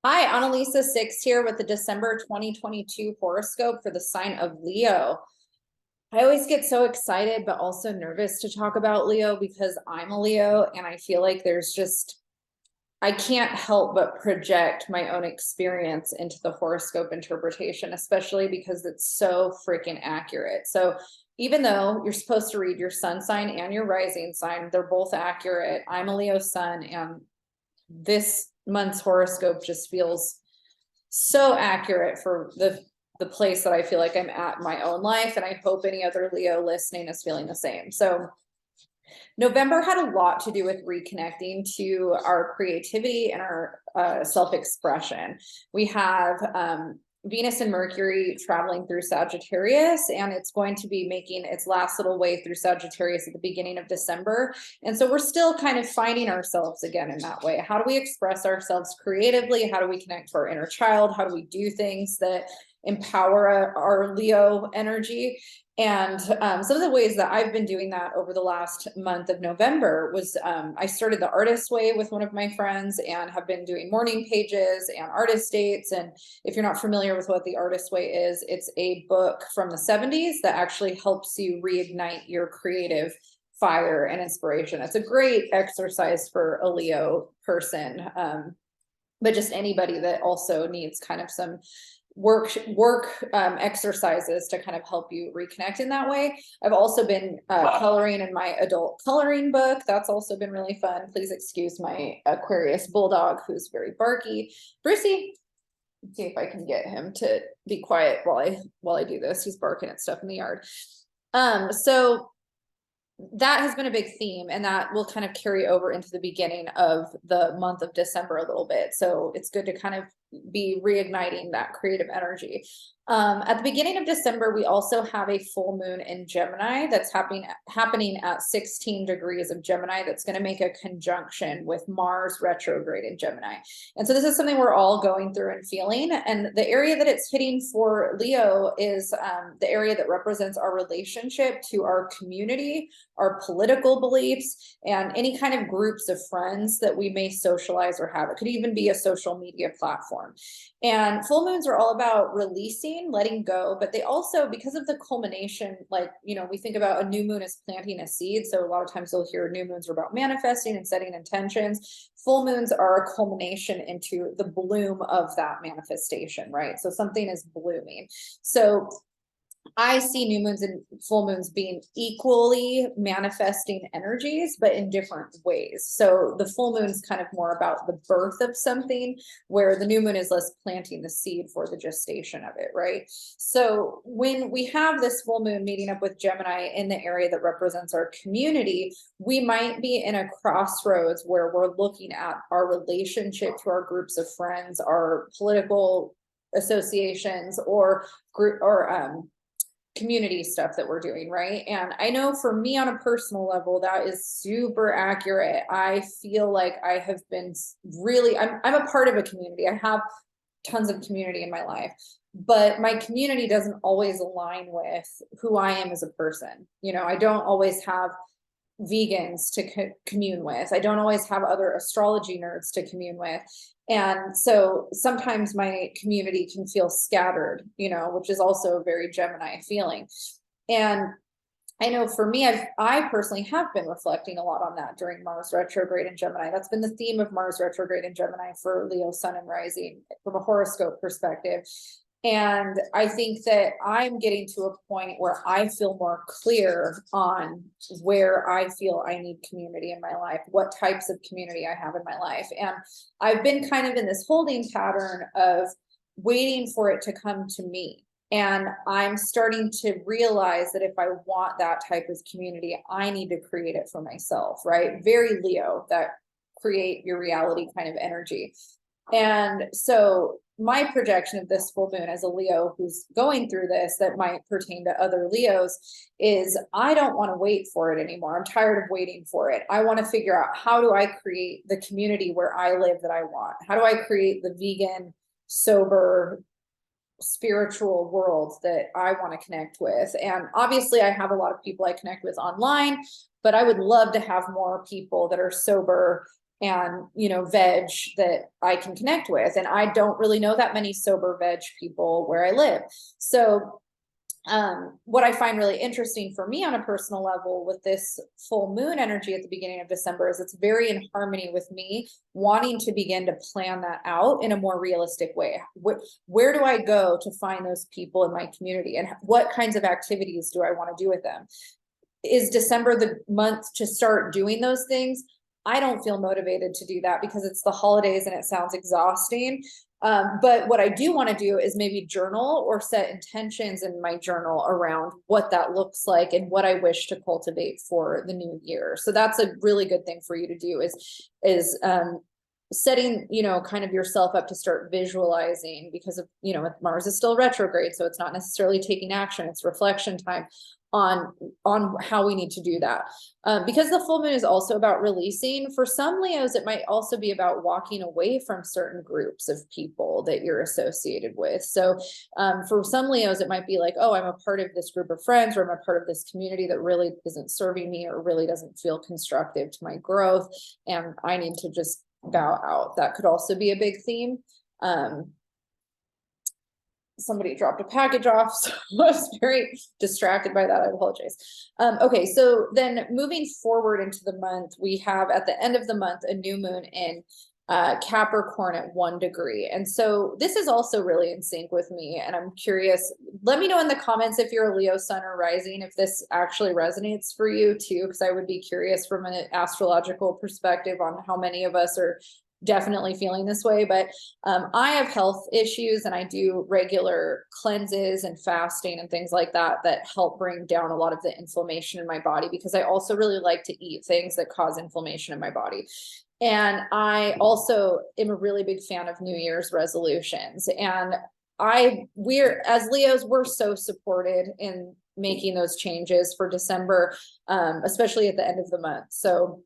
Hi, Analisa 6 here with the December 2022 horoscope for the sign of Leo. I always get so excited, but also nervous to talk about Leo because I'm a Leo and I feel like I can't help but project my own experience into the horoscope interpretation, especially because it's so freaking accurate. So even though you're supposed to read your sun sign and your rising sign, they're both accurate. I'm a Leo sun, and this month's horoscope just feels so accurate for the place that I feel like I'm at in my own life, and I hope any other Leo listening is feeling the same. So November had a lot to do with reconnecting to our creativity and our self-expression. We have Venus and Mercury traveling through Sagittarius, and it's going to be making its last little way through Sagittarius at the beginning of December. And so we're still kind of finding ourselves again in that way. How do we express ourselves creatively? How do we connect to our inner child? How do we do things that empower our Leo energy? And some of the ways that I've been doing that over the last month of November was I started the Artist Way with one of my friends and have been doing morning pages and artist dates. And if you're not familiar with what the Artist Way is, it's a book from the 70s that actually helps you reignite your creative fire and inspiration. It's a great exercise for a Leo person, but just anybody that also needs kind of some work exercises to kind of help you reconnect in that way. I've also been coloring in my adult coloring book. That's also been really fun. Please excuse my Aquarius bulldog who's very barky. Brucey, let's see if I can get him to be quiet while I do this. He's barking at stuff in the yard. So that has been a big theme, and that will kind of carry over into the beginning of the month of December a little bit. So it's good to kind of be reigniting that creative energy. At the beginning of December, we also have a full moon in Gemini that's happening at 16 degrees of Gemini. That's going to make a conjunction with Mars retrograde in Gemini. And so this is something we're all going through and feeling. And the area that it's hitting for Leo is the area that represents our relationship to our community, our political beliefs, and any kind of groups of friends that we may socialize or have. It could even be a social media platform. And full moons are all about releasing, letting go, but they also, because of the culmination, like, we think about a new moon as planting a seed. So a lot of times you'll hear new moons are about manifesting and setting intentions. Full moons are a culmination into the bloom of that manifestation, right? So something is blooming. So I see new moons and full moons being equally manifesting energies, but in different ways. So the full moon's kind of more about the birth of something, where the new moon is less planting the seed for the gestation of it, right? So when we have this full moon meeting up with Gemini in the area that represents our community, we might be in a crossroads where we're looking at our relationship to our groups of friends, our political associations, or group or community stuff that we're doing, right? And I know for me on a personal level, that is super accurate. I feel like I have been really, I'm a part of a community. I have tons of community in my life, but my community doesn't always align with who I am as a person. I don't always have vegans to commune with. I don't always have other astrology nerds to commune with. And so sometimes my community can feel scattered, which is also a very Gemini feeling. And I know for me, I personally have been reflecting a lot on that during Mars retrograde in Gemini. That's been the theme of Mars retrograde in Gemini for Leo sun and rising from a horoscope perspective. And I think that I'm getting to a point where I feel more clear on where I feel I need community in my life, what types of community I have in my life. And I've been kind of in this holding pattern of waiting for it to come to me. And I'm starting to realize that if I want that type of community, I need to create it for myself, right? Very Leo, that create your reality kind of energy. And so my projection of this full moon as a Leo who's going through this, that might pertain to other Leos, is I don't want to wait for it anymore. I'm tired of waiting for it. I want to figure out, how do I create the community where I live that I want? How do I create the vegan, sober, spiritual world that I want to connect with? And obviously I have a lot of people I connect with online, but I would love to have more people that are sober and, you know, veg that I can connect with. And I don't really know that many sober veg people where I live. So what I find really interesting for me on a personal level with this full moon energy at the beginning of December is it's very in harmony with me wanting to begin to plan that out in a more realistic way. Where do I go to find those people in my community, and what kinds of activities do I want to do with them? Is December the month to start doing those things? I don't feel motivated to do that because it's the holidays and it sounds exhausting. But what I do want to do is maybe journal or set intentions in my journal around what that looks like and what I wish to cultivate for the new year. So that's a really good thing for you to do is setting, you know, kind of yourself up to start visualizing, because of, you know, Mars is still retrograde, so it's not necessarily taking action, it's reflection time on how we need to do that. Because the full moon is also about releasing, for some Leos, it might also be about walking away from certain groups of people that you're associated with. So for some Leos, it might be like, oh, I'm a part of this group of friends, or I'm a part of this community that really isn't serving me or really doesn't feel constructive to my growth, and I need to just bow out. That could also be a big theme. Somebody dropped a package off, so I was very distracted by that. I apologize. Okay, so then moving forward into the month, we have at the end of the month a new moon in Capricorn at 1 degree. And so this is also really in sync with me. And I'm curious, let me know in the comments if you're a Leo sun or rising, if this actually resonates for you too, because I would be curious from an astrological perspective on how many of us are definitely feeling this way. But I have health issues, and I do regular cleanses and fasting and things like that that help bring down a lot of the inflammation in my body, because I also really like to eat things that cause inflammation in my body. And I also am a really big fan of New Year's resolutions. And we're, as Leos, we're so supported in making those changes for December, especially at the end of the month. So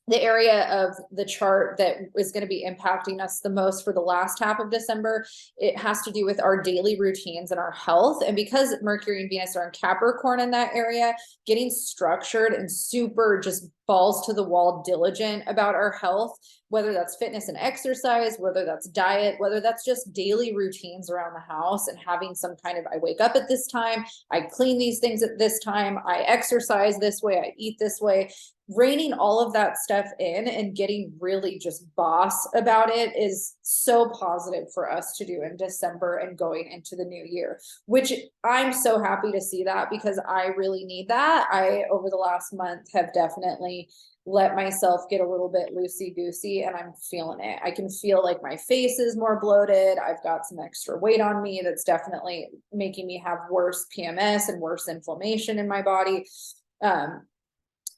the area of the chart that is going to be impacting us the most for the last half of December, it has to do with our daily routines and our health. And because Mercury and Venus are in Capricorn in that area, getting structured and super just balls to the wall diligent about our health, whether that's fitness and exercise, whether that's diet, whether that's just daily routines around the house, and having some kind of, I wake up at this time, I clean these things at this time, I exercise this way, I eat this way. Reining all of that stuff in and getting really just boss about it is so positive for us to do in December and going into the new year, which I'm so happy to see that, because I really need that. I, over the last month, have definitely let myself get a little bit loosey-goosey, and I'm feeling it. I can feel like my face is more bloated. I've got some extra weight on me that's definitely making me have worse PMS and worse inflammation in my body.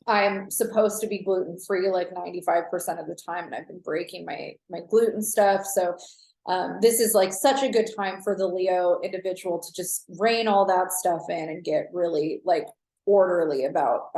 I'm supposed to be gluten-free like 95% of the time, and I've been breaking my gluten stuff. So this is like such a good time for the Leo individual to just rein all that stuff in and get really like orderly about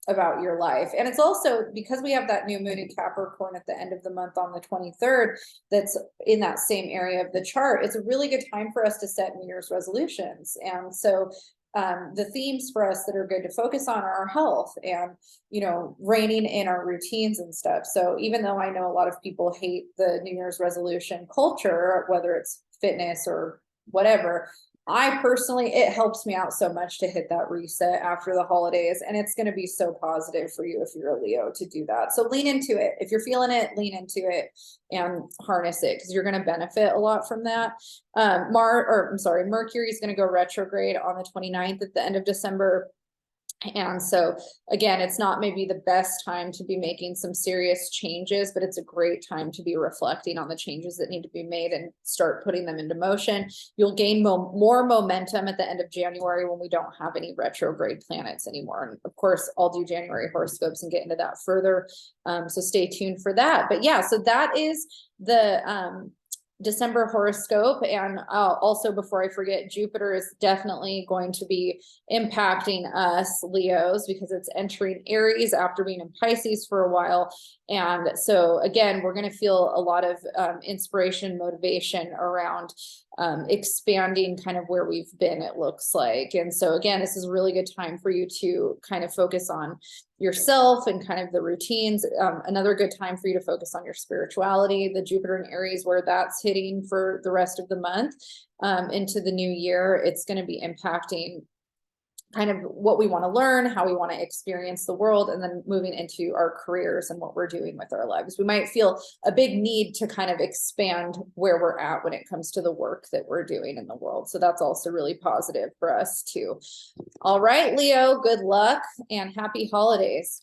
your life. And it's also because we have that new moon in Capricorn at the end of the month on the 23rd, that's in that same area of the chart. It's a really good time for us to set New Year's resolutions. And so the themes for us that are good to focus on are our health and, you know, reining in our routines and stuff. So even though I know a lot of people hate the New Year's resolution culture, whether it's fitness or whatever, I personally, it helps me out so much to hit that reset after the holidays. And it's going to be so positive for you if you're a Leo to do that. So lean into it. If you're feeling it, lean into it and harness it, because you're going to benefit a lot from that. Mercury is going to go retrograde on the 29th at the end of December. And so again, it's not maybe the best time to be making some serious changes, but it's a great time to be reflecting on the changes that need to be made and start putting them into motion. You'll gain more momentum at the end of January when we don't have any retrograde planets anymore. And of course, I'll do January horoscopes and get into that further. So stay tuned for that. But yeah, so that is the December horoscope. And also, before I forget, Jupiter is definitely going to be impacting us Leos because it's entering Aries after being in Pisces for a while. And so again, we're going to feel a lot of inspiration, motivation around expanding kind of where we've been, it looks like. And so again, this is a really good time for you to kind of focus on yourself and kind of the routines. Another good time for you to focus on your spirituality, the Jupiter in Aries, where that's hitting for the rest of the month, into the new year. It's going to be impacting kind of what we want to learn, how we want to experience the world, and then moving into our careers and what we're doing with our lives. We might feel a big need to kind of expand where we're at when it comes to the work that we're doing in the world. So that's also really positive for us too. All right, Leo, good luck and happy holidays.